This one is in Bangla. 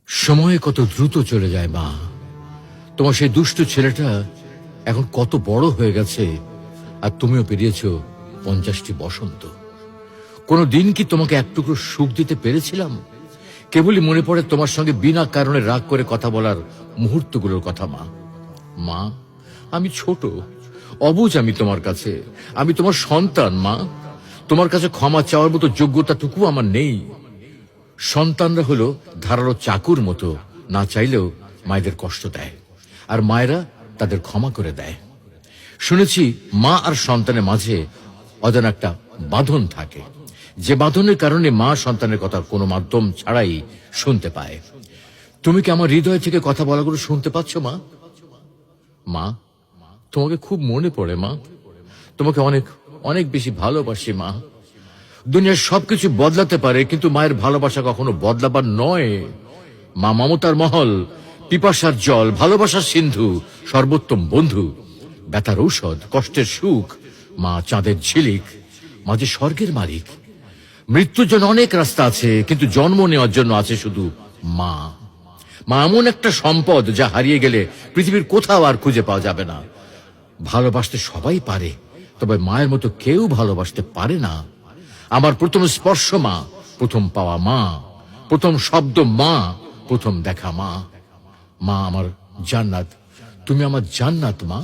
সময় কত দ্রুত চলে যায় মা। তোমার সেই দুষ্ট ছেলেটা এখন কত বড় হয়ে গেছে, আর তুমিও পেরিয়েছ 50টি বসন্ত। কোনো দিন কি তোমাকে এক টুকরো সুখ দিতে পেরেছিলাম? কেবলই মনে পড়ে তোমার সঙ্গে বিনা কারণে রাগ করে কথা বলার মুহূর্তগুলোর কথা। মা, মা, আমি ছোট, অবুঝ আমি তোমার কাছে। আমি তোমার সন্তান মা। তোমার কাছে ক্ষমা চাওয়ার মতো যোগ্যতাটুকু আমার নেই। সন্তানরা হলো ধারালো চাকুর মতো, না চাইলেও মায়েদের কষ্ট দেয়, আর মায়েরা তাদের ক্ষমা করে দেয়। শুনেছি মা আর সন্তানের মাঝে অজানা একটা বাঁধন থাকে, যে বাঁধনের কারণে মা সন্তানের কথা কোনো মাধ্যম ছাড়াই শুনতে পায়। তুমি কি আমার হৃদয় থেকে কথা বলাগুলো শুনতে পাচ্ছ মা? মা, তোমাকে খুব মনে পড়ে মা। তোমাকে অনেক অনেক বেশি ভালোবাসি মা। দুনিয়ার সবকিছু বদলাতে পারে, কিন্তু মায়ের ভালোবাসা কখনো বদলাবার নয়। মা মমতার মহল, পিপাসার জল, ভালোবাসার সিন্ধু, সর্বোত্তম বন্ধু, ব্যথার ঔষধ, কষ্টের সুখ। মা চাঁদের ঝিলিক, মা যে স্বর্গের মালিক। মৃত্যুর জন্য অনেক রাস্তা আছে, কিন্তু জন্ম নেওয়ার জন্য আছে শুধু মা। মা এমন একটা সম্পদ, যা হারিয়ে গেলে পৃথিবীর কোথাও আর খুঁজে পাওয়া যাবে না। ভালোবাসতে সবাই পারে, তবে মায়ের মতো কেউ ভালোবাসতে পারে না। আমার প্রথম স্পর্শ মা, প্রথম পাওয়া মা, প্রথম শব্দ মা, প্রথম দেখা মা। মা আমার জান্নাত, তুমি আমার জান্নাত মা।